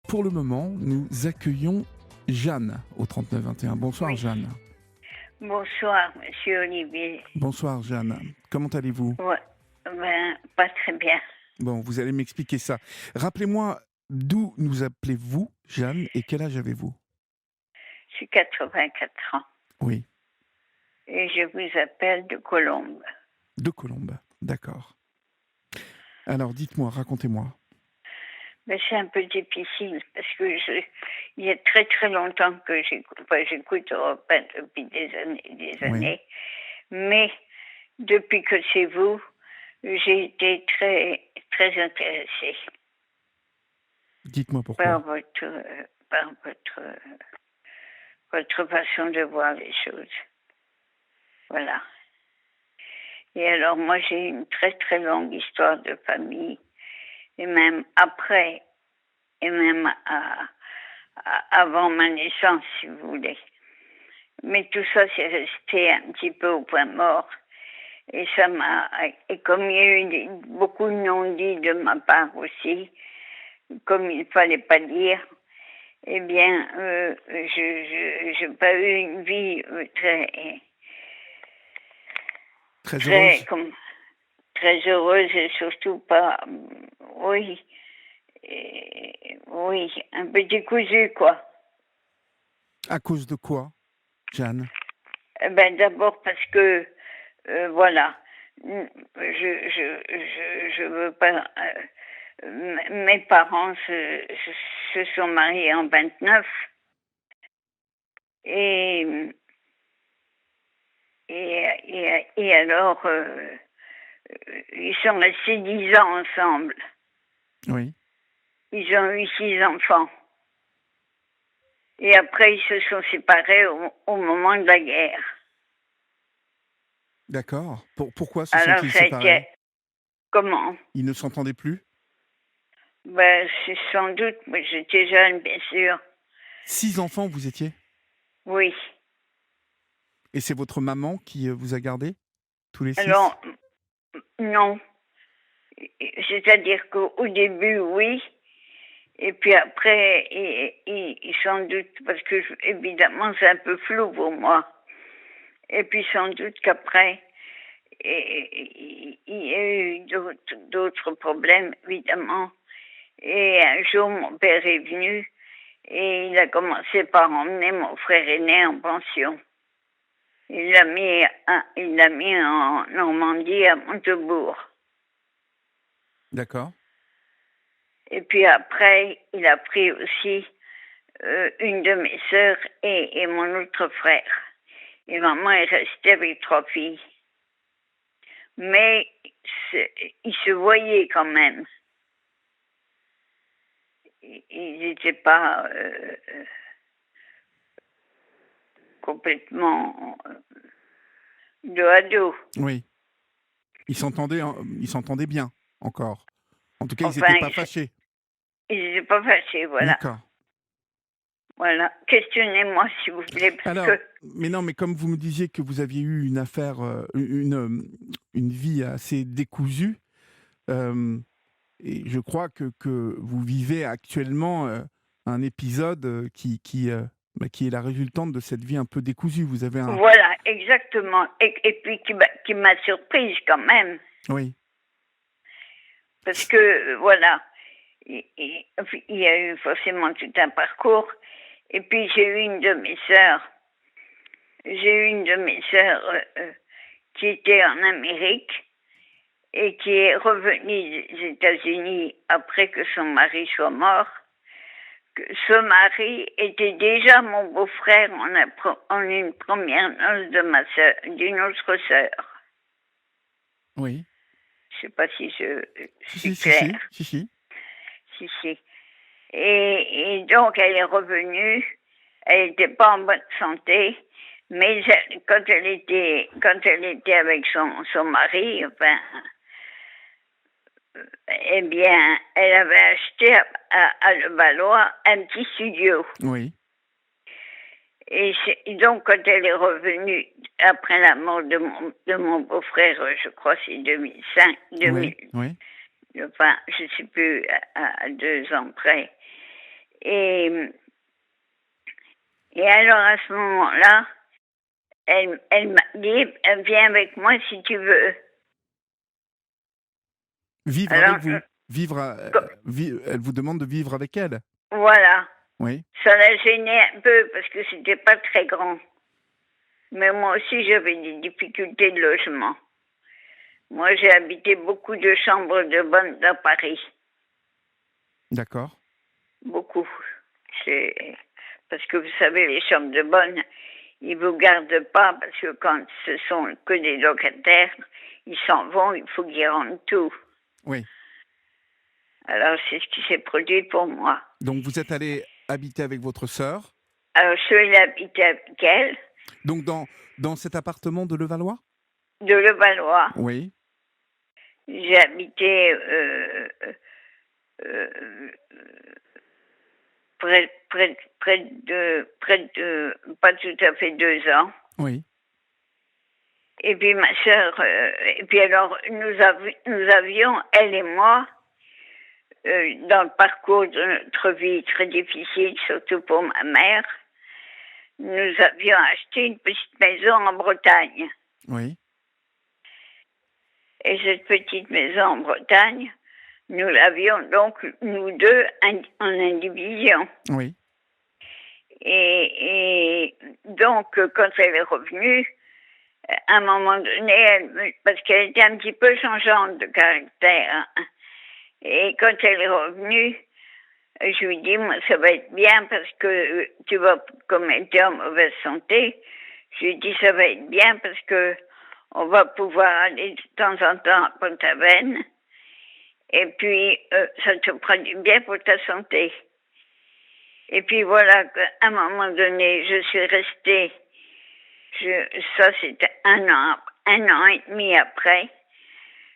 pour le moment, nous accueillons Jeanne au 3921. Bonsoir Oui. Jeanne. Bonsoir, monsieur Olivier. Bonsoir Jeanne. Comment allez-vous? Ouais, pas très bien. Bon, vous allez m'expliquer ça. Rappelez-moi, d'où nous appelez-vous, Jeanne, et quel âge avez-vous? J'ai 84 ans Oui, et je vous appelle de Colombes. de Colombes. D'accord. Alors, dites-moi, racontez-moi. Mais c'est un peu difficile parce que il y a très très longtemps que j'écoute Europe 1 depuis des années et des Oui. années. Mais depuis que c'est vous, j'ai été très très intéressée Dites-moi par pourquoi. par votre façon de voir les choses. Voilà. Et alors moi j'ai une très très longue histoire de famille, et même après, et même avant ma naissance, si vous voulez. Mais tout ça c'est resté un petit peu au point mort. Et ça m'a, et comme il y a eu beaucoup de non-dits de ma part aussi, comme il ne fallait pas dire, eh bien, je n'ai pas eu une vie Très très, heureuse? très heureuse et surtout pas, oui, oui, un peu décousu, quoi. À cause de quoi, Jeanne? D'abord parce que, voilà, je veux pas. Mes parents se sont mariés en 29 et et alors ils sont restés 10 ans ensemble. Oui. Ils ont eu 6 enfants. Et après, ils se sont séparés au moment de la guerre. D'accord. Pourquoi se Alors, sont-ils ça a été... séparés? Comment? Ils ne s'entendaient plus? C'est sans doute, mais j'étais jeune, bien sûr. 6 enfants, vous étiez? Oui. Et c'est votre maman qui vous a gardé? Tous les 6? Alors, non. C'est-à-dire qu'au début, oui. Et puis après, sans doute, parce que évidemment, c'est un peu flou pour moi. Et puis sans doute qu'après, il y a eu d'autres problèmes, évidemment. Et un jour, mon père est venu et il a commencé par emmener mon frère aîné en pension. Il l'a mis en Normandie, à Montebourg. D'accord. Et puis après, il a pris aussi une de mes sœurs et mon autre frère. Et maman est restée avec 3 filles. Mais ils se voyaient quand même. Ils n'étaient pas complètement dos à dos. Oui. Ils s'entendaient bien, encore. En tout cas, ils n'étaient Enfin, pas fâchés. ils n'étaient pas fâchés, voilà. D'accord. Voilà. Questionnez-moi, s'il vous plaît, parce Alors, que... mais non, mais comme vous me disiez que vous aviez eu une affaire, une vie assez décousue, euh, et je crois que vous vivez actuellement un épisode qui est la résultante de cette vie un peu décousue. Vous avez un... Voilà, exactement. Et puis qui m'a surprise quand même. Oui, Parce que, voilà, il y a eu forcément tout un parcours. Et puis j'ai eu une de mes sœurs. J'ai eu une de mes sœurs qui était en Amérique et qui est revenue des États-Unis après que son mari soit mort. Ce mari était déjà mon beau-frère en une première noce de d'une autre sœur. oui. Je sais pas si je Si, suis si, si, si, claire. si, si. Si, si. Et donc, elle est revenue. Elle n'était pas en bonne santé. Mais quand elle était avec son mari, enfin, eh bien, elle avait acheté à Levallois un petit studio. Oui, Et donc, quand elle est revenue, après la mort de mon beau-frère, je crois que c'est 2005, oui, 2000, oui. enfin, je ne sais plus, à 2 ans près, Et, et alors, à ce moment-là, elle m'a dit, viens avec moi si tu veux. Vivre Alors, avec vous. Elle vous demande de vivre avec elle. voilà. Oui. Ça la gênait un peu parce que c'était pas très grand. Mais moi aussi, j'avais des difficultés de logement. Moi, j'ai habité beaucoup de chambres de bonne dans Paris. D'accord. Beaucoup. Parce que vous savez, les chambres de bonne, ils vous gardent pas parce que quand ce sont que des locataires, ils s'en vont, il faut qu'ils rendent tout. Oui. Alors, c'est ce qui s'est produit pour moi. Donc, vous êtes allé habiter avec votre sœur. Alors, je suis allée habiter avec elle, Donc, dans cet appartement de Levallois. de Levallois. Oui. J'ai habité près de, pas tout à fait 2 ans. Oui. Et puis ma sœur, et puis alors nous avions, elle et moi, dans le parcours de notre vie très difficile, surtout pour ma mère, nous avions acheté une petite maison en Bretagne. Oui. Et cette petite maison en Bretagne, nous l'avions donc, nous deux, en indivision. Oui. Et donc, quand elle est revenue, à un moment donné, parce qu'elle était un petit peu changeante de caractère, hein, et quand elle est revenue, je lui dis, moi, ça va être bien parce que tu vas, comme elle était en mauvaise santé, je lui dis, ça va être bien parce que on va pouvoir aller de temps en temps à Pont-Aven, et puis ça te fera du bien pour ta santé. Et puis voilà, qu'à un moment donné, je suis restée, ça c'était un an et demi après,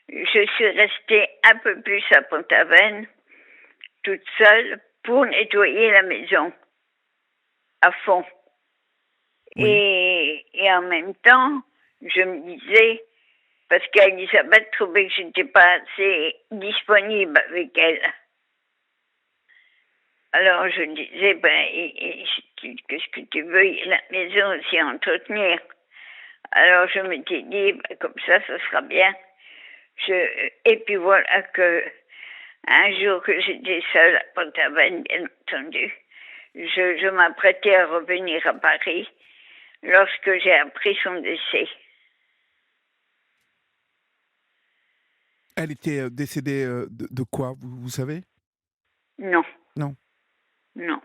je suis restée un peu plus à Pont-Aven, toute seule, pour nettoyer la maison, à fond. Oui. Et en même temps, je me disais, parce qu'Elisabeth trouvait que je n'étais pas assez disponible avec elle. Alors je disais, qu'est-ce que tu veux, la maison aussi à entretenir. Alors je m'étais dit, comme ça sera bien. Et puis voilà que un jour que j'étais seule à Pont-Aven, bien entendu, je m'apprêtais à revenir à Paris lorsque j'ai appris son décès. Elle était décédée de quoi, vous savez? Non. Non. Non.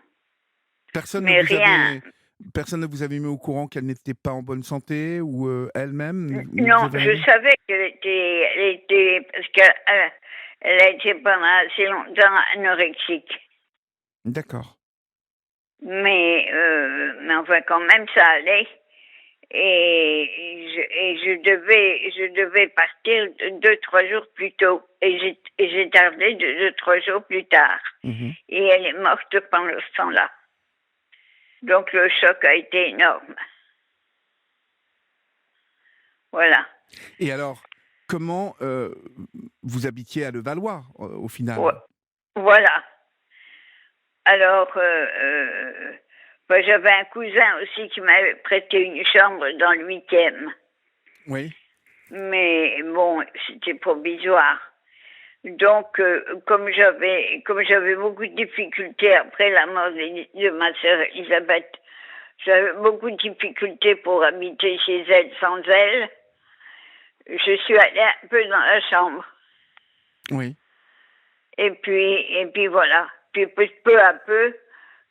Personne Mais rien. ne vous avait mis au courant qu'elle n'était pas en bonne santé ou elle-même ne vous Non, avait rien je dit? savais elle était, parce qu'elle a été pendant assez longtemps anorexique. D'accord. Mais enfin, quand même, ça allait. Je devais partir 2-3 jours plus tôt. Et j'ai tardé 2-3 jours plus tard. Mmh. Et elle est morte pendant ce temps-là. Donc le choc a été énorme. Voilà. Et alors, comment vous habitiez à Levallois, au final? Voilà. Alors, j'avais un cousin aussi qui m'avait prêté une chambre dans le 8e. Oui. Mais bon, c'était provisoire. Donc, comme j'avais beaucoup de difficultés après la mort de ma sœur Elisabeth, j'avais beaucoup de difficultés pour habiter chez elle sans elle. Je suis allée un peu dans la chambre. Oui. Et puis voilà. Puis peu à peu,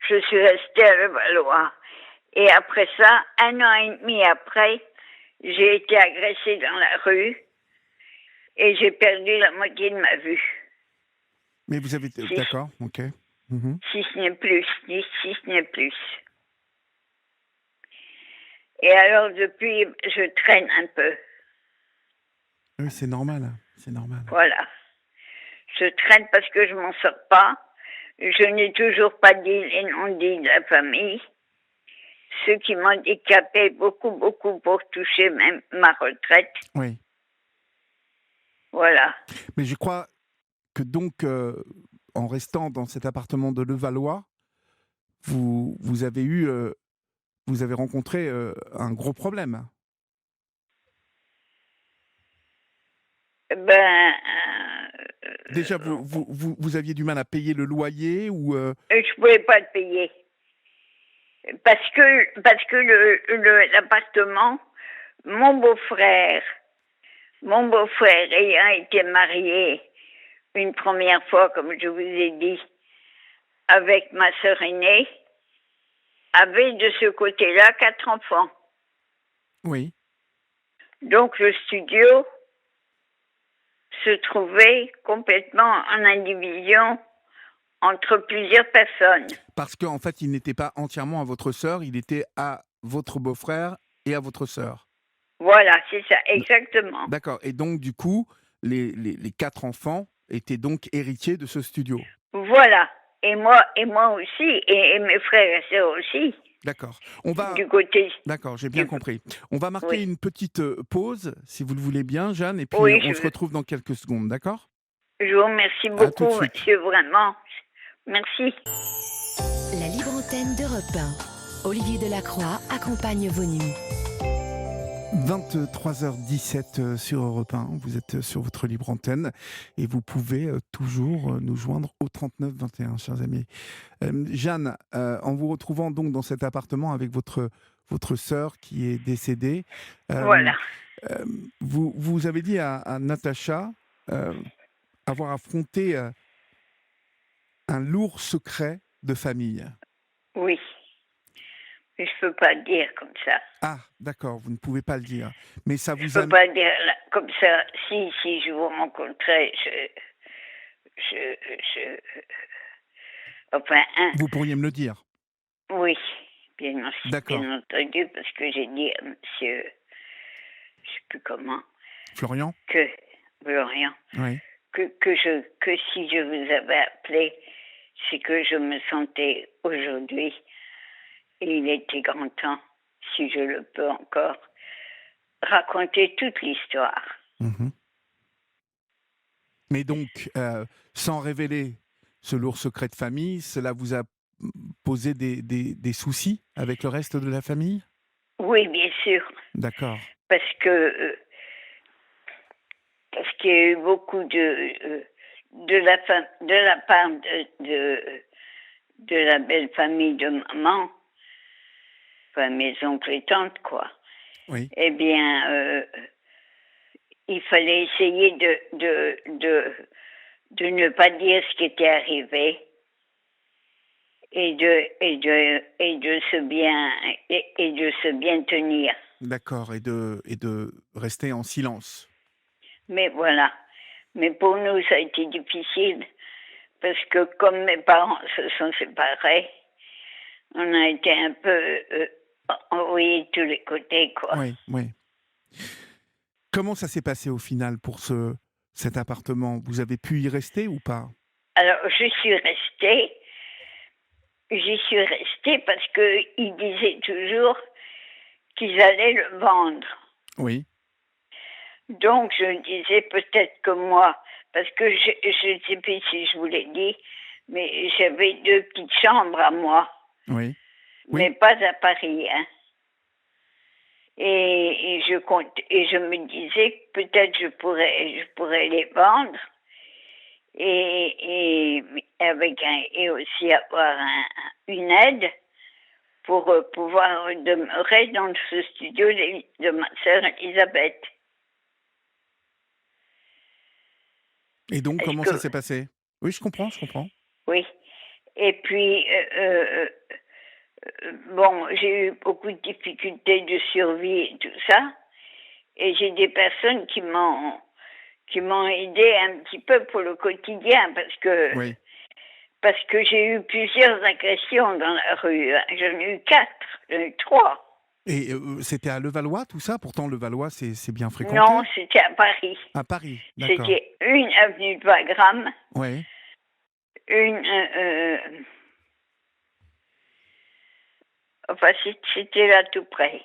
je suis restée à Levallois. Et après ça, 1 an et demi après, j'ai été agressée dans la rue et j'ai perdu la moitié de ma vue. Mais vous avez... D'accord, ok. Mmh. Si ce n'est plus, si ce n'est plus. Et alors depuis, je traîne un peu. Oui, c'est normal, c'est normal. Voilà. Je traîne parce que je m'en sors pas. Je n'ai toujours pas dit les non-dits de la famille. Ce qui m'handicapait beaucoup, beaucoup pour toucher même ma retraite. Oui. Voilà. Mais je crois que donc, en restant dans cet appartement de Levallois, vous avez vous avez rencontré un gros problème. Ben, Déjà, vous aviez du mal à payer le loyer ou je pouvais pas le payer. Parce que l'appartement, mon beau-frère ayant été marié une première fois, comme je vous ai dit, avec ma sœur aînée, avait de ce côté-là 4 enfants. Oui. Donc le studio se trouvait complètement en indivision entre plusieurs personnes. Parce qu'en fait, il n'était pas entièrement à votre sœur, il était à votre beau-frère et à votre sœur. Voilà, c'est ça, exactement. D'accord. Et donc, du coup, les 4 enfants étaient donc héritiers de ce studio. Voilà. Et moi aussi, et mes frères et sœurs aussi. D'accord. Du côté. D'accord, j'ai bien compris. On va marquer une petite pause, si vous le voulez bien, Jeanne, et puis on se retrouve dans quelques secondes, d'accord? Je vous remercie beaucoup, monsieur, vraiment. Merci. La libre antenne d'Europe 1. Olivier Delacroix accompagne vos nuits. 23h17 sur Europe 1, vous êtes sur votre libre antenne et vous pouvez toujours nous joindre au 39 21, chers amis. Jeanne, en vous retrouvant donc dans cet appartement avec votre sœur qui est décédée, Voilà. Vous avez dit à Natacha avoir affronté un lourd secret de famille. Oui. Mais je ne peux pas le dire comme ça. Ah, d'accord, vous ne pouvez pas le dire. Mais ça vous je ne peux pas le dire comme ça. Si je vous rencontrais, enfin, vous pourriez me le dire? Oui, bien entendu, parce que j'ai dit à monsieur, je ne sais plus comment. Florian? Florian. Oui. Que si je vous avais appelé, c'est que je me sentais aujourd'hui, et il était grand temps, si je le peux encore, raconter toute l'histoire. Mmh. Mais donc, sans révéler ce lourd secret de famille, cela vous a posé des soucis avec le reste de la famille? Oui, bien sûr. D'accord. Parce qu'il y a eu beaucoup de la part de la belle famille de maman, enfin mes oncles et tantes, quoi. Oui. Eh bien, il fallait essayer de ne pas dire ce qui était arrivé et de se bien tenir. D'accord, et de rester en silence. Mais voilà. Mais pour nous, ça a été difficile parce que comme mes parents se sont séparés, on a été un peu envoyés de tous les côtés, quoi. Oui, oui. Comment ça s'est passé au final pour cet appartement? Vous avez pu y rester ou pas? Alors, j'y suis restée parce qu'ils disaient toujours qu'ils allaient le vendre. Oui. Donc, je disais peut-être que moi, parce que je ne sais plus si je vous l'ai dit, mais j'avais 2 petites chambres à moi. Oui. Mais pas à Paris, hein. Et je me disais que peut-être je pourrais les vendre et aussi avoir une aide pour pouvoir demeurer dans ce studio de ma sœur Elisabeth. Et donc, comment ça s'est passé? Oui, je comprends. Oui. Et puis, bon, j'ai eu beaucoup de difficultés de survie et tout ça. Et j'ai des personnes qui m'ont aidé un petit peu pour le quotidien parce que j'ai eu plusieurs agressions dans la rue. J'en ai eu 4, j'en ai eu 3. Et c'était à Levallois, tout ça? Pourtant, Levallois, c'est bien fréquenté. Non, c'était à Paris. À Paris, d'accord. C'était une avenue de Wagram. Oui. Enfin, c'était là tout près.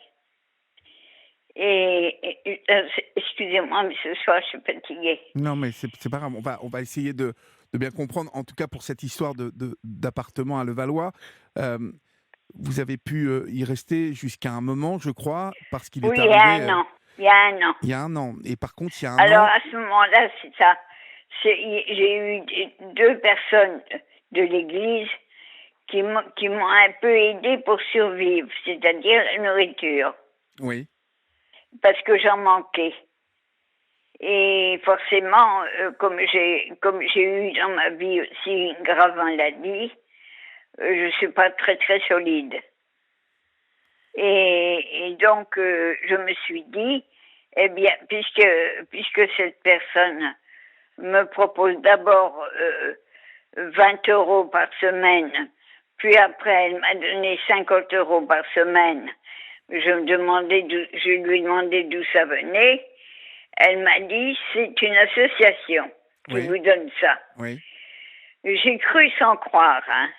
Excusez-moi, mais ce soir, je suis fatiguée. Non, mais c'est pas grave. On va essayer de de bien comprendre, en tout cas pour cette histoire d'appartement à Levallois. Euh, Vous avez pu y rester jusqu'à un moment, je crois, parce qu'il est Oui, il y a arrivé un an. Il y a un an. il y a un an. Et par contre, il y a un Alors, an, à ce moment-là, c'est ça. J'ai eu deux personnes de l'église qui m'ont un peu aidé pour survivre, c'est-à-dire la nourriture, oui, parce que j'en manquais. Et forcément, comme j'ai eu dans ma vie aussi une grave maladie, je suis pas très très solide. Et donc, je me suis dit, eh bien, puisque cette personne me propose d'abord 20 euros par semaine, puis après elle m'a donné 50 euros par semaine, je lui ai demandé d'où ça venait. Elle m'a dit, c'est une association qui oui, vous donne ça. oui, J'ai cru sans croire, hein.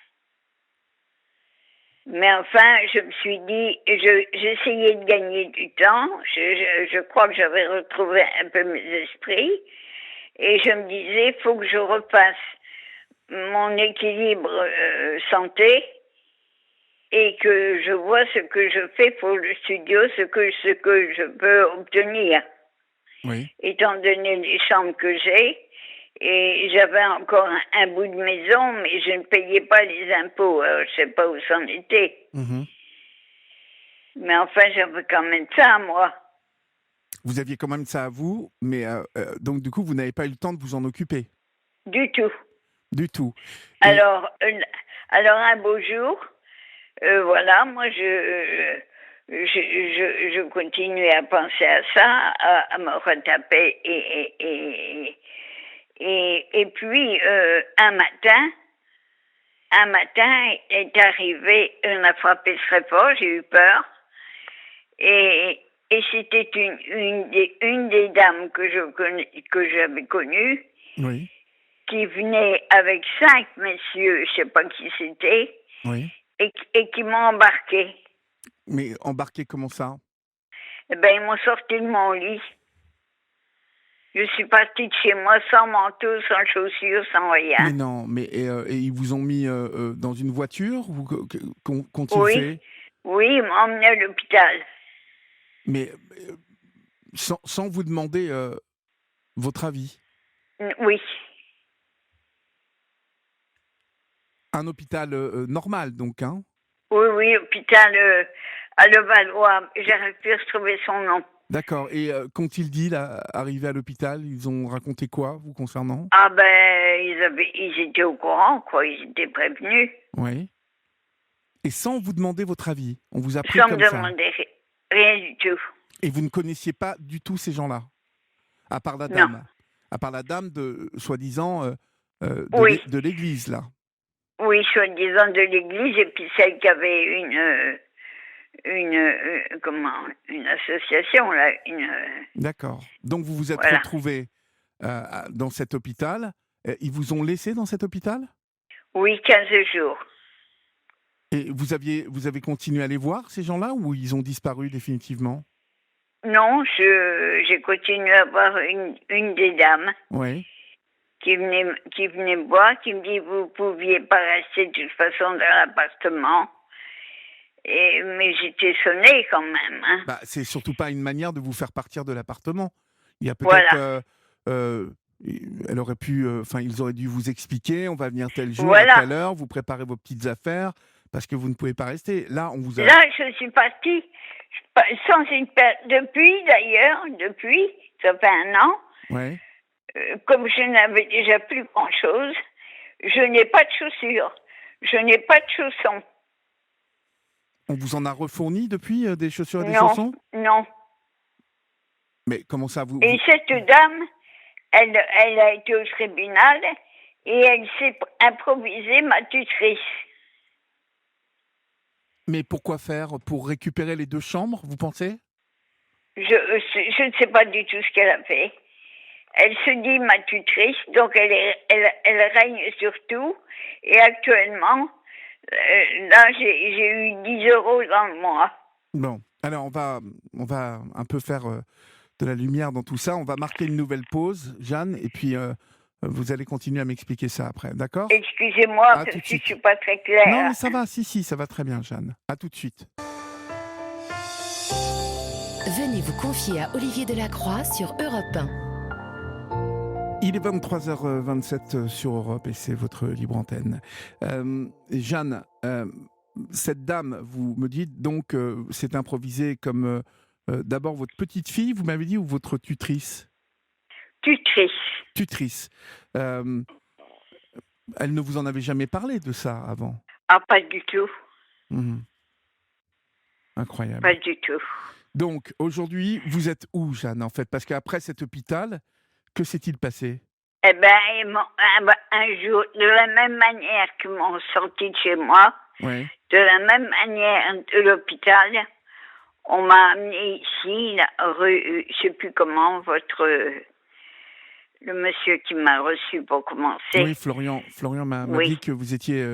Mais enfin, je me suis dit, j'essayais de gagner du temps. Je crois que j'avais retrouvé un peu mes esprits. Et je me disais, il faut que je repasse mon équilibre santé et que je vois ce que je fais pour le studio, ce que je peux obtenir. oui. Étant donné les chambres que j'ai, et j'avais encore un bout de maison, mais je ne payais pas les impôts. Alors, je ne sais pas où c'en était. Mhm. Mais enfin, j'avais quand même ça, moi. Vous aviez quand même ça à vous, mais donc du coup, vous n'avez pas eu le temps de vous en occuper Du tout. du tout. Et Alors un beau jour, voilà, moi, je continuais à penser à ça, à me retaper. Et puis, un matin est arrivé, on a frappé très fort, j'ai eu peur. Et c'était une des dames que j'avais connues, oui, qui venait avec 5 messieurs, je sais pas qui c'était, oui. et qui m'ont embarqué. Mais embarqué comment ça? Eh ben, ils m'ont sorti de mon lit. Je suis partie de chez moi sans manteau, sans chaussures, sans rien. Mais non, mais et ils vous ont mis dans une voiture ou qu'ont-ils Oui, fait? oui, ils m'ont emmené à l'hôpital. Mais sans vous demander votre avis? Oui, Un hôpital normal, donc, hein? oui, hôpital à Levallois. J'arrive plus à retrouver son nom. D'accord. Et qu'ont-ils dit, là, arrivés à l'hôpital? Ils ont raconté quoi, vous concernant? Ah ben, ils étaient au courant, quoi. Ils étaient prévenus. Oui. Et sans vous demander votre avis, on vous a pris Sans me comme ça. demander rien du tout. Et vous ne connaissiez pas du tout ces gens-là, à part la Non. dame, à part la dame de soi-disant Oui, de l'église, là. oui, soi-disant de l'église, et puis celle qui avait une association, là, D'accord. Donc vous vous êtes voilà. retrouvés dans cet hôpital. Ils vous ont laissé dans cet hôpital? Oui, 15 jours. Et vous avez continué à les voir, ces gens-là, ou ils ont disparu définitivement? Non, j'ai continué à voir une des dames Oui. qui venait me voir, qui me dit, vous pouviez pas rester de toute façon dans l'appartement. Mais j'étais sonnée quand même, hein. Bah, c'est surtout pas une manière de vous faire partir de l'appartement. Il y a peut-être, Voilà, euh, elle aurait pu, enfin, ils auraient dû vous expliquer, on va venir tel jour à voilà. telle heure, vous préparez vos petites affaires, parce que vous ne pouvez pas rester. Là, on vous a. Là, je suis partie sans depuis, ça fait un an, Ouais. comme je n'avais déjà plus grand-chose, je n'ai pas de chaussures, je n'ai pas de chaussons. On vous en a refourni depuis des chaussures et des Non, chaussons? non. Mais comment ça, Et cette dame, elle a été au tribunal et elle s'est improvisée ma tutrice. Mais pourquoi faire? Pour récupérer les 2 chambres, vous pensez? Je ne sais pas du tout ce qu'elle a fait. Elle se dit ma tutrice, donc elle règne sur tout. Et actuellement, là, j'ai eu 10 euros dans le mois. Bon, alors on va un peu faire de la lumière dans tout ça. On va marquer une nouvelle pause, Jeanne, et puis Vous allez continuer à m'expliquer ça après, d'accord? Excusez-moi, À parce tout de que je ne suite. suis pas très Non, claire. mais ça va, si, ça va très bien, Jeanne. À tout de suite. Venez vous confier à Olivier Delacroix sur Europe 1. Il est 23h27 sur Europe et c'est votre libre antenne. Jeanne, cette dame, vous me dites donc, c'est improvisé comme d'abord votre petite fille, vous m'avez dit, ou votre tutrice? Tutrice. Tutrice. Euh, Elle ne vous en avait jamais parlé de ça avant? Ah, pas du tout. Mhm. Incroyable. Pas du tout. Donc, aujourd'hui, vous êtes où, Jeanne, en fait? Parce qu'après cet hôpital, que s'est-il passé? Eh bien, un jour, de la même manière qu'ils m'ont sorti de chez moi, Ouais. de la même manière de l'hôpital, on m'a amené ici, je ne sais plus comment, le monsieur qui m'a reçu pour commencer. Oui, Florian m'a Oui. dit que vous étiez...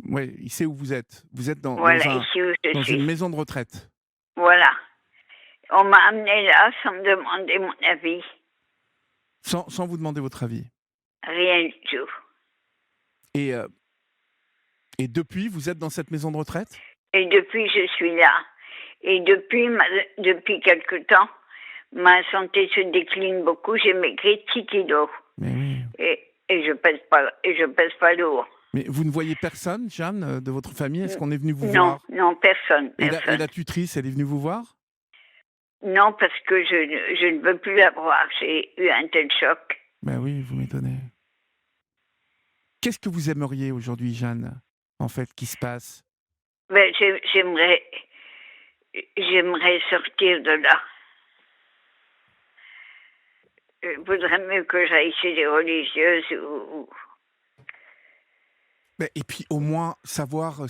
ouais, il sait où vous êtes. Vous êtes Voilà, ici où je dans suis. une maison de retraite. Voilà. On m'a amené là sans me demander mon avis. Sans vous demander votre avis. Rien du tout. Et depuis, vous êtes dans cette maison de retraite? Et depuis, je suis là. Et depuis quelque temps, ma santé se décline beaucoup. J'ai maigri 6 kilos. Mais oui. Et je pèse pas lourd. Mais vous ne voyez personne, Jeanne, de votre famille? Est-ce qu'on est venu vous Non, voir? non, personne. Et la tutrice, elle est venue vous voir? Non, parce que je ne veux plus la voir. J'ai eu un tel choc. Ben oui, vous m'étonnez. Qu'est-ce que vous aimeriez aujourd'hui, Jeanne, en fait, qui se passe? Ben, j'aimerais sortir de là. Je voudrais mieux que j'aille chez les religieuses Et puis au moins savoir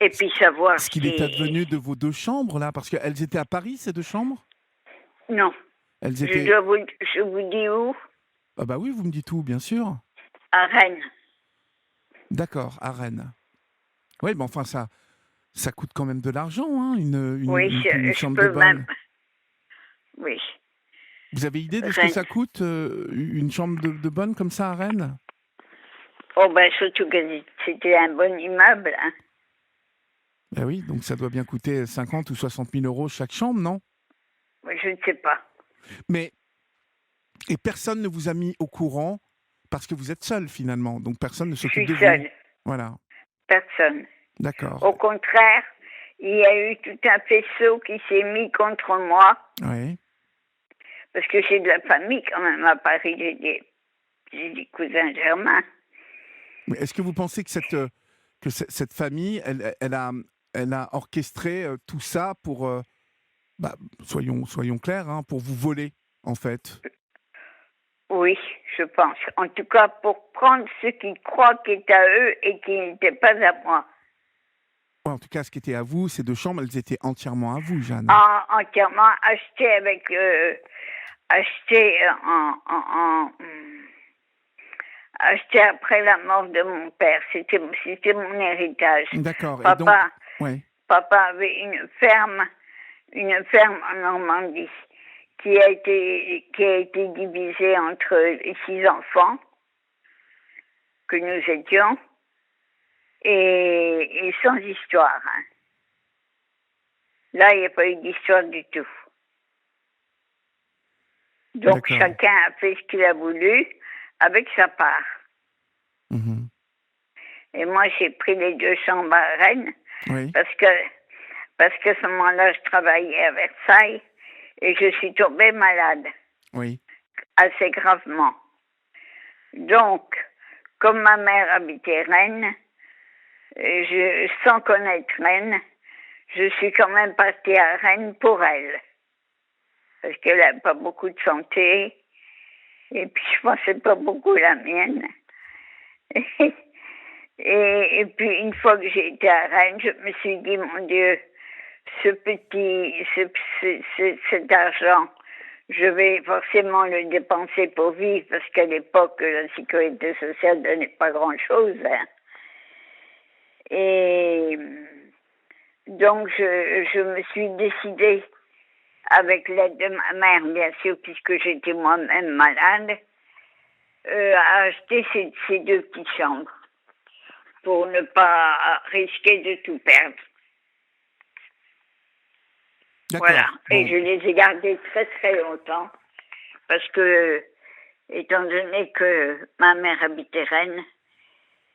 et puis savoir ce qu'il est advenu de vos 2 chambres, là, parce qu'elles étaient à Paris, ces 2 chambres? Non. Elles étaient... Je vous dis où? Ah bah oui, vous me dites où, bien sûr. À Rennes. D'accord, à Rennes. Oui, mais enfin, ça coûte quand même de l'argent, hein, Oui, une je chambre peux de bonne. même. Oui. Vous avez idée de ce que Rennes. ça coûte, une chambre de bonne comme ça à Rennes? Oh ben surtout que c'était un bon immeuble. Hein. Ben oui, donc ça doit bien coûter 50 ou 60 000 euros chaque chambre, non? Je ne sais pas. Mais, et personne ne vous a mis au courant parce que vous êtes seul finalement, donc personne ne Je s'occupe suis de seule. vous. Voilà, Personne. d'accord. Au contraire, il y a eu tout un faisceau qui s'est mis contre moi. Oui. Parce que j'ai de la famille quand même à Paris. J'ai des cousins germains. Mais est-ce que vous pensez que cette famille, elle a orchestré tout ça pour, soyons clairs, hein, pour vous voler, en fait? Oui, je pense. En tout cas, pour prendre ce qu'ils croient qui est à eux et qui n'était pas à moi. Ouais, en tout cas, ce qui était à vous, ces 2 chambres, elles étaient entièrement à vous, Jeanne. Entièrement acheté acheté après la mort de mon père. C'était mon héritage. D'accord. Papa, Et donc, ouais. Papa avait une ferme en Normandie qui a été divisée entre les 6 enfants que nous étions et sans histoire. Hein. Là, il n'y a pas eu d'histoire du tout. Donc, D'accord. chacun a fait ce qu'il a voulu avec sa part. Mhm. Et moi, j'ai pris les 2 chambres à Rennes Oui. parce que à ce moment-là, je travaillais à Versailles et je suis tombée malade. Oui. Assez gravement. Donc, comme ma mère habitait Rennes, sans connaître Rennes, je suis quand même partie à Rennes pour elle. Parce qu'elle n'a pas beaucoup de santé. Et puis, je pensais pas beaucoup à la mienne. Et puis, une fois que j'ai été à Rennes, je me suis dit, mon Dieu, cet argent, je vais forcément le dépenser pour vivre, parce qu'à l'époque, la sécurité sociale ne donnait pas grand-chose. Hein. Et donc, je me suis décidée, avec l'aide de ma mère, bien sûr, puisque j'étais moi-même malade, a acheté ces deux petites chambres pour ne pas risquer de tout perdre. D'accord. Voilà. Bon. Et je les ai gardées très très longtemps parce que, étant donné que ma mère habitait Rennes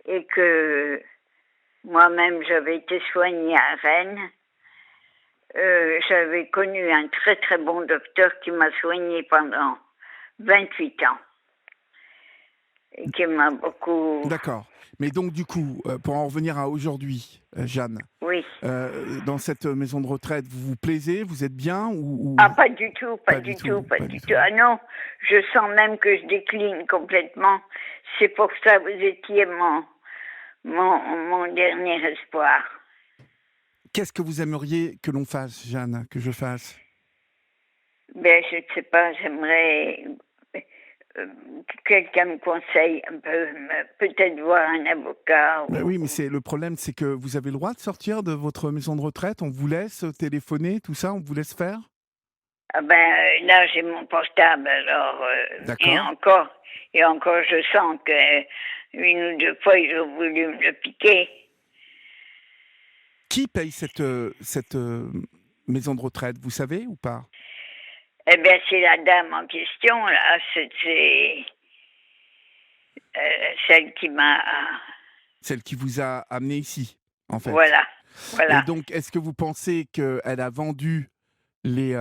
et que moi-même j'avais été soignée à Rennes, j'avais connu un très très bon docteur qui m'a soignée pendant 28 ans et qui m'a beaucoup... D'accord. Mais donc, du coup, pour en revenir à aujourd'hui, Jeanne, Oui. dans cette maison de retraite, vous vous plaisez? Vous êtes bien ou... Ah, pas du tout, pas Pas du du tout, tout, pas pas du du tout. tout. Ah non, je sens même que je décline complètement. C'est pour ça que vous étiez mon dernier espoir. Qu'est-ce que vous aimeriez que l'on fasse, Jeanne, que je fasse? Ben, je ne sais pas, j'aimerais que quelqu'un me conseille un peu, peut-être voir un avocat. Ben oui, mais le problème, c'est que vous avez le droit de sortir de votre maison de retraite. On vous laisse téléphoner, tout ça, on vous laisse faire. Ah ben, là, j'ai mon portable, alors, D'accord. et encore, je sens que une ou deux fois, ils ont voulu me le piquer. Qui paye cette maison de retraite, vous savez ou pas? Eh bien, c'est la dame en question, là, c'est celle qui m'a... Celle qui vous a amené ici, en fait. Voilà, Et voilà. donc, est-ce que vous pensez qu'elle a vendu les...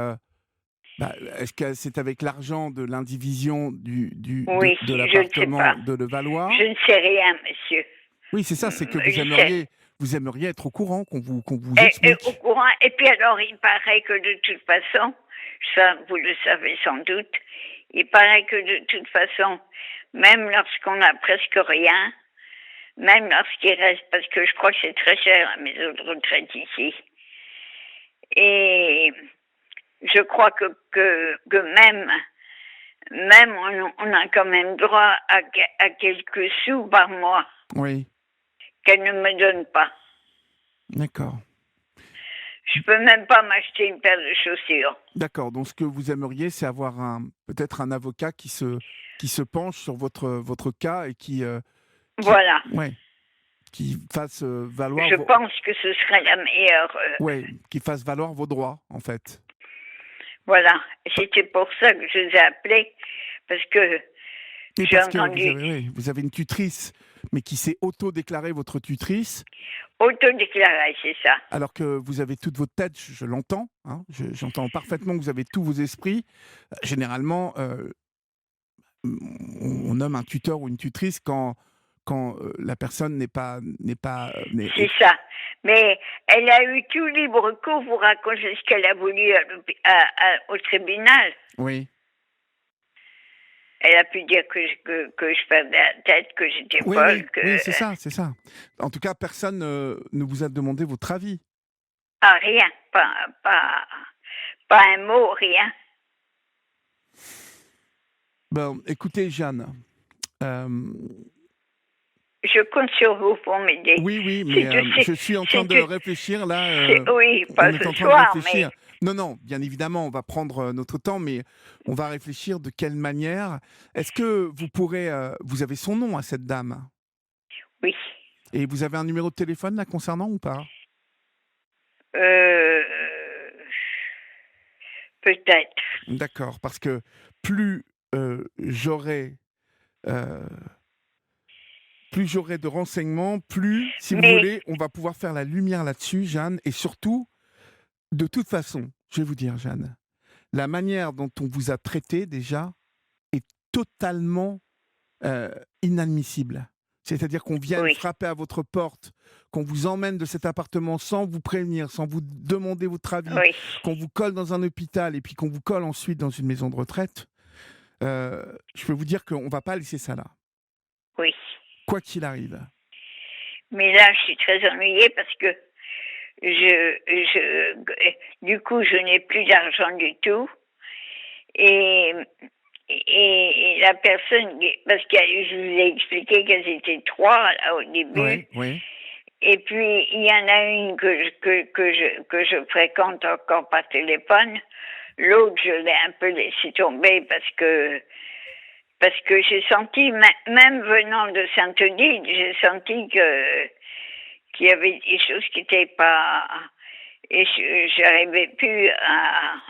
est-ce que c'est avec l'argent de l'indivision Oui, de je ne sais l'appartement pas. de Levallois? Je ne sais rien, monsieur. Oui, c'est ça, c'est que Je vous aimeriez être au courant, qu'on vous sais. Et explique. au courant. Et puis alors, il paraît que de toute façon, ça, vous le savez sans doute, il paraît que de toute façon, même lorsqu'on n'a presque rien, même lorsqu'il reste, parce que je crois que c'est très cher la maison de retraite ici, et je crois que même on a quand même droit à quelques sous par mois Oui, qu'elle ne me donne pas. d'accord. Je peux même pas m'acheter une paire de chaussures. D'accord, donc ce que vous aimeriez, c'est avoir peut-être un avocat qui se penche sur votre cas et Voilà. ouais, qui fasse valoir Je pense que ce serait la meilleure. ouais, qui fasse valoir vos droits, en fait. Voilà. C'était pour ça que je vous ai appelé, parce que Et j'ai parce que entendu vous avez une tutrice, mais qui s'est auto-déclarée votre tutrice, autodéclarer, c'est ça. alors que vous avez toute votre tête, je l'entends, hein, j'entends parfaitement que vous avez tous vos esprits. Généralement, on nomme un tuteur ou une tutrice quand la personne n'est pas... C'est ça. Mais elle a eu tout libre cours pour raconter ce qu'elle a voulu au tribunal. Oui. Elle a pu dire que je perdais la tête, que j'étais Oui, folle, oui, que... oui, c'est ça, c'est ça. En tout cas, personne ne vous a demandé votre avis. Ah, rien. Pas un mot, rien. Bon, écoutez, Jeanne, Je compte sur vous pour m'aider. oui, oui, mais je suis en train de réfléchir, là, oui, on pas est ce en train de soir, réfléchir. mais... Non, bien évidemment, on va prendre notre temps, mais on va réfléchir de quelle manière. Est-ce que vous pourrez... vous avez son nom à cette dame? Oui. Et vous avez un numéro de téléphone la concernant ou pas? Peut-être. D'accord, parce que plus j'aurai... plus j'aurai de renseignements, plus, si vous voulez, on va pouvoir faire la lumière là-dessus, Jeanne. Et surtout, de toute façon, je vais vous dire, Jeanne, la manière dont on vous a traité déjà est totalement inadmissible. C'est-à-dire qu'on vienne frapper à votre porte, qu'on vous emmène de cet appartement sans vous prévenir, sans vous demander votre avis, qu'on vous colle dans un hôpital et puis qu'on vous colle ensuite dans une maison de retraite. Je peux vous dire qu'on ne va pas laisser ça là. Oui. Quoi qu'il arrive. Mais là, je suis très ennuyée parce que du coup, je n'ai plus d'argent du tout. Et la personne, parce que je vous ai expliqué qu'elles étaient trois là, au début. Oui, oui. Et puis, il y en a une que je fréquente encore par téléphone. L'autre, je l'ai un peu laissé tomber parce que Parce que j'ai senti, même venant de Saint-Denis, j'ai senti qu'il y avait des choses qui n'étaient pas... Et j'arrivais plus à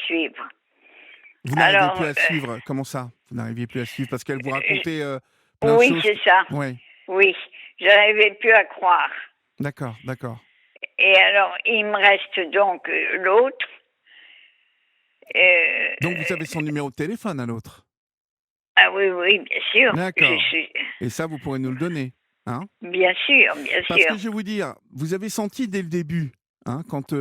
suivre. Vous n'arrivez plus à suivre. Comment ça? Vous n'arriviez plus à suivre parce qu'elle vous racontait plein de oui, choses. c'est ça. Oui. Oui, j'arrivais plus à croire. D'accord, d'accord. Et alors, il me reste donc l'autre. Donc vous avez son numéro de téléphone à l'autre? Ah oui, oui, bien sûr. D'accord. Et ça, vous pourrez nous le donner, hein? Bien sûr, bien Parce sûr. que je vais vous dire, vous avez senti dès le début, hein, quand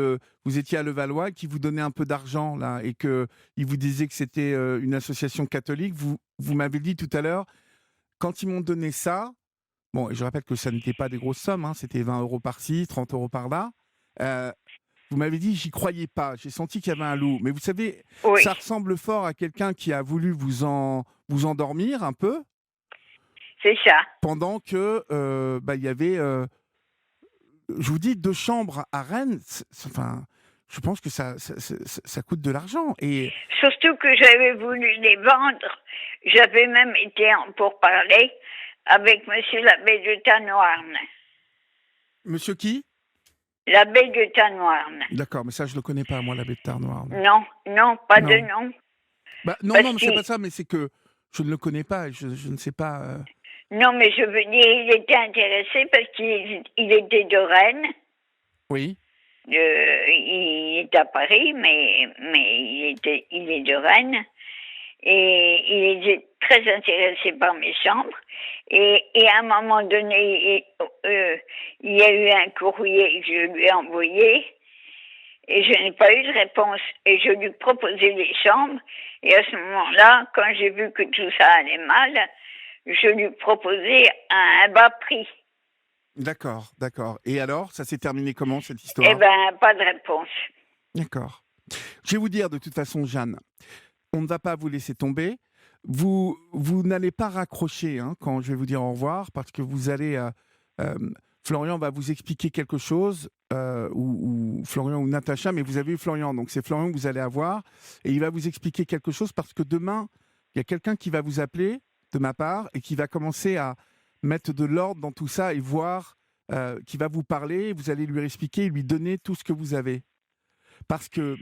vous étiez à Levallois, qu'il vous donnait un peu d'argent là, et que il vous disait que c'était une association catholique. Vous m'avez dit tout à l'heure, quand ils m'ont donné ça, bon, et je rappelle que ça n'était pas des grosses sommes, hein, c'était 20 euros par-ci, 30 euros par-là. Vous m'avez dit, j'y croyais pas, j'ai senti qu'il y avait un loup. Mais vous savez, Oui. ça ressemble fort à quelqu'un qui a voulu vous endormir un peu. C'est ça. Pendant que, il y avait, je vous dis, 2 chambres à Rennes, enfin, je pense que ça coûte de l'argent. Et surtout que j'avais voulu les vendre. J'avais même été en pourparlers avec monsieur l'abbé de Tanoirne. Monsieur qui? L'abbé de Tanoirne. D'accord, mais ça, je ne le connais pas, moi, l'abbé de Tanoirne. Non, pas de nom. Non, mais c'est pas ça, mais c'est que je ne le connais pas, je ne sais pas... Non, mais je veux dire, il était intéressé parce qu'il était de Rennes. Oui. Il est à Paris, mais il est de Rennes. Et il était très intéressé par mes chambres. Et à un moment donné, il y a eu un courrier que je lui ai envoyé. Et je n'ai pas eu de réponse. Et je lui proposais les chambres. Et à ce moment-là, quand j'ai vu que tout ça allait mal, je lui proposais un bas prix. D'accord. Et alors, ça s'est terminé comment, cette histoire? Eh bien, pas de réponse. D'accord. Je vais vous dire, de toute façon, Jeanne, on ne va pas vous laisser tomber. Vous n'allez pas raccrocher quand je vais vous dire au revoir, parce que vous allez... Florian va vous expliquer quelque chose, ou Florian ou Natacha, mais vous avez eu Florian, donc c'est Florian que vous allez avoir, et il va vous expliquer quelque chose, parce que demain, il y a quelqu'un qui va vous appeler, de ma part, et qui va commencer à mettre de l'ordre dans tout ça, et voir, qui va vous parler, vous allez lui expliquer, lui donner tout ce que vous avez. Parce que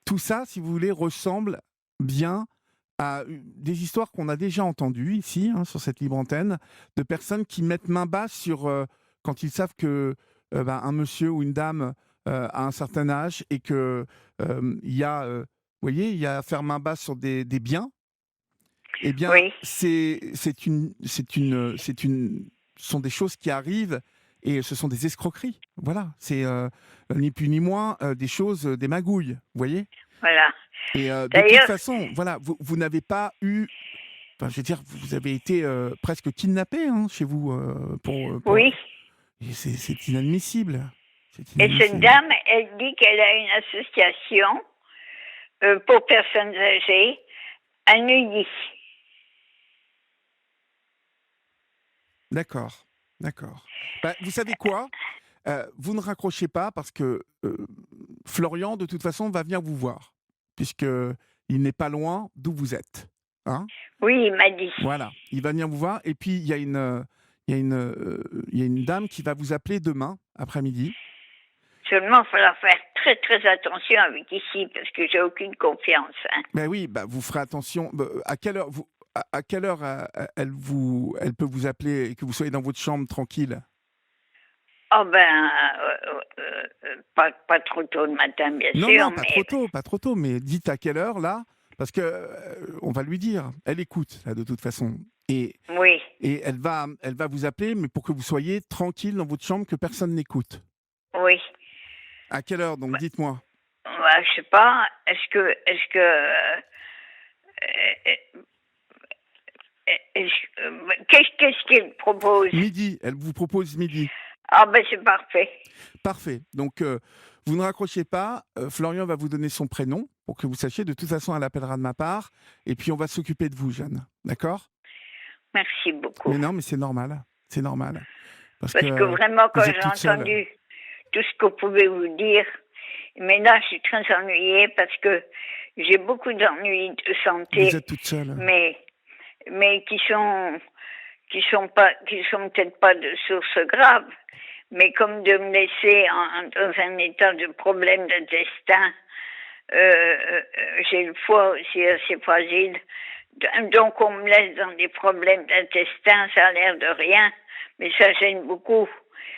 tout ça, si vous voulez, ressemble bien à des histoires qu'on a déjà entendues ici, sur cette libre antenne, de personnes qui mettent main basse sur... quand ils savent que un monsieur ou une dame a un certain âge et que il y a, vous voyez, il y a à faire main basse sur des biens, eh bien, ce sont des choses qui arrivent et ce sont des escroqueries. Voilà, c'est ni plus ni moins des choses, des magouilles, vous voyez. Voilà. Et de toute façon, voilà, vous n'avez pas eu... Enfin, je veux dire, vous avez été presque kidnappé chez vous. Oui. C'est inadmissible. Et cette dame, elle dit qu'elle a une association pour personnes âgées à Neuilly. D'accord. Vous savez quoi? Vous ne raccrochez pas parce que Florian, de toute façon, va venir vous voir, puisqu'il n'est pas loin d'où vous êtes. Oui, il m'a dit. Voilà, il va venir vous voir. Et puis, il y a une dame qui va vous appeler demain après-midi. Seulement, il faudra faire très, très attention avec ici, parce que j'ai aucune confiance. Ben oui, vous ferez attention. À quelle heure elle peut vous appeler et que vous soyez dans votre chambre tranquille? Oh pas trop tôt le matin, bien sûr. Non, pas trop tôt, mais dites à quelle heure, là, parce que on va lui dire. Elle écoute, là, de toute façon. Et elle va vous appeler, mais pour que vous soyez tranquille dans votre chambre, que personne n'écoute. Oui. À quelle heure, donc, dites-moi? Je sais pas. Est-ce que qu'est-ce qu'elle propose? Midi. Elle vous propose midi. Ah c'est parfait. Parfait. Donc, vous ne raccrochez pas. Florian va vous donner son prénom pour que vous sachiez. De toute façon, elle appellera de ma part. Et puis, on va s'occuper de vous, Jeanne. D'accord? Merci beaucoup. Mais non, mais c'est normal. C'est normal. Parce que vraiment, quand j'ai entendu tout ce que vous pouvez vous dire, mais là, je suis très ennuyée parce que j'ai beaucoup d'ennuis de santé, Vous êtes toute seule. mais qui sont peut-être pas de source grave, mais comme de me laisser dans un état de problème d'intestin, j'ai le foie aussi assez fragile, donc on me laisse dans des problèmes d'intestin, ça a l'air de rien, mais ça gêne beaucoup.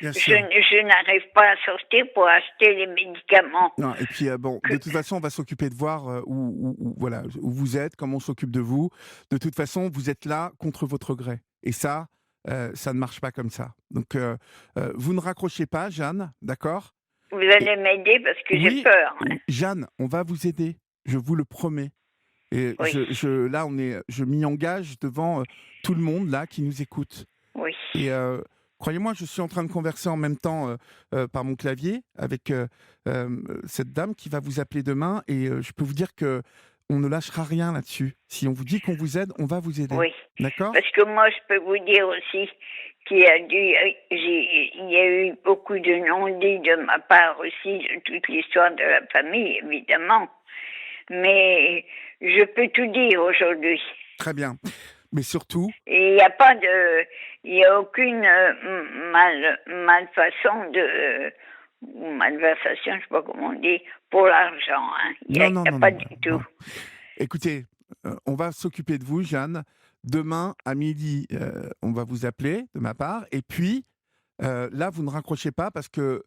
Bien sûr. Je n'arrive pas à sortir pour acheter les médicaments. Non, et puis de toute façon, on va s'occuper de voir voilà, où vous êtes, comment on s'occupe de vous. De toute façon, vous êtes là contre votre gré. Et ça ne marche pas comme ça. Donc, vous ne raccrochez pas, Jeanne, d'accord? Vous allez m'aider parce que j'ai Oui, peur. Hein. Jeanne, on va vous aider, je vous le promets. Et Oui. là, je m'y engage devant tout le monde là qui nous écoute. Oui. Et croyez-moi, je suis en train de converser en même temps par mon clavier avec cette dame qui va vous appeler demain. Et je peux vous dire que on ne lâchera rien là-dessus. Si on vous dit qu'on vous aide, on va vous aider. Oui. D'accord? Parce que moi, je peux vous dire aussi qu'il y a eu beaucoup de non-dits de ma part aussi, de toute l'histoire de la famille, évidemment. Mais je peux tout dire aujourd'hui. Très bien. Mais surtout... Et il n'y a aucune malfaçon ou malversation, je ne sais pas comment on dit, pour l'argent. Hein. Il n'y a pas du tout. Non. Écoutez, on va s'occuper de vous, Jeanne. Demain, à midi, on va vous appeler de ma part. Et puis, là, vous ne raccrochez pas parce que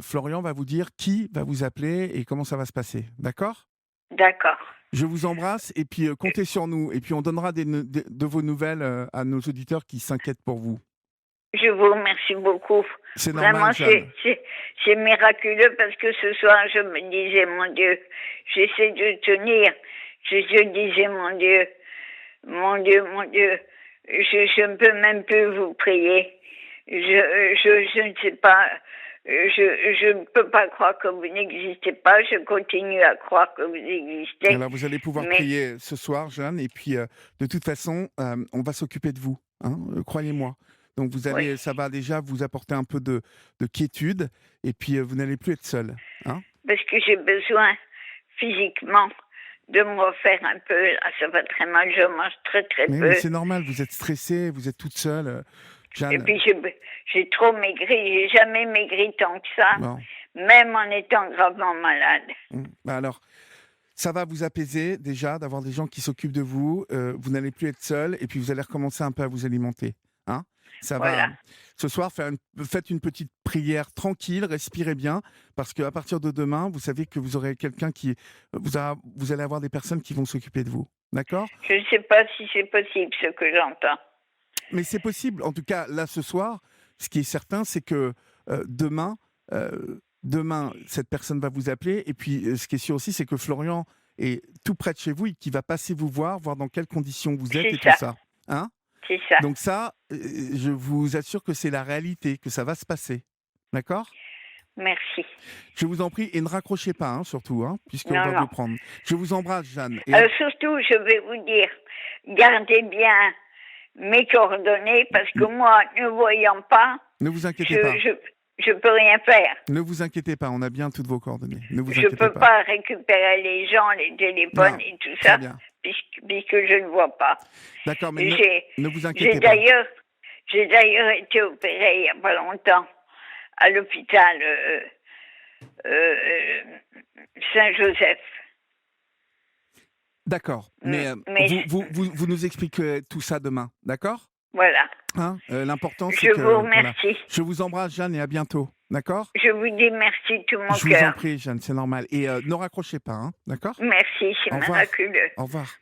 Florian va vous dire qui va vous appeler et comment ça va se passer. D'accord? D'accord. Je vous embrasse et puis comptez sur nous. Et puis, on donnera de vos nouvelles à nos auditeurs qui s'inquiètent pour vous. Je vous remercie beaucoup. C'est normal, vraiment, Jeanne. c'est miraculeux parce que ce soir, je me disais, mon Dieu, j'essaie de tenir. Je disais, mon Dieu, je ne peux même plus vous prier. Je ne sais pas, je ne peux pas croire que vous n'existez pas. Je continue à croire que vous existez. Alors, vous allez pouvoir prier ce soir, Jeanne. Et puis, de toute façon, on va s'occuper de vous. Hein, croyez-moi. Donc, ça va déjà vous apporter un peu de quiétude. Et puis, vous n'allez plus être seule. Hein? Parce que j'ai besoin, physiquement, de me refaire un peu. Là, ça va très mal, je mange très peu. Mais c'est normal, vous êtes stressée, vous êtes toute seule. Jeanne. Et puis, j'ai trop maigri. J'ai jamais maigri tant que ça, bon. Même en étant gravement malade. Alors, ça va vous apaiser déjà d'avoir des gens qui s'occupent de vous. Vous n'allez plus être seule et puis vous allez recommencer un peu à vous alimenter. Hein? Ça voilà. va. Ce soir, faites une petite prière tranquille, respirez bien, parce qu'à partir de demain, vous savez que vous aurez quelqu'un qui... Vous allez avoir des personnes qui vont s'occuper de vous. D'accord? Je ne sais pas si c'est possible ce que j'entends. Mais c'est possible. En tout cas, là, ce soir, ce qui est certain, c'est que demain, cette personne va vous appeler. Et puis, ce qui est sûr aussi, c'est que Florian est tout près de chez vous et qu'il va passer vous voir dans quelles conditions vous êtes tout ça. Hein? C'est ça. Donc ça, je vous assure que c'est la réalité, que ça va se passer. D'accord? Merci. Je vous en prie, et ne raccrochez pas, surtout, puisqu'on va vous prendre. Je vous embrasse, Jeanne. Et... surtout, je vais vous dire, gardez bien mes coordonnées, parce que moi, ne voyant pas... Ne vous inquiétez pas. Je peux rien faire. Ne vous inquiétez pas, on a bien toutes vos coordonnées. Ne vous je inquiétez peux pas récupérer les gens, les téléphones et tout ça, puisque je ne vois pas. D'accord, mais ne vous inquiétez pas. J'ai d'ailleurs été opérée il n'y a pas longtemps à l'hôpital Saint-Joseph. D'accord, mais vous nous expliquez tout ça demain, d'accord? Voilà. L'important, c'est que... Je vous remercie. Voilà. Je vous embrasse, Jeanne, et à bientôt, d'accord? Je vous dis merci de tout mon cœur. Je vous en prie, Jeanne, c'est normal. Et ne raccrochez pas, d'accord? Merci, c'est miraculeux. Au revoir.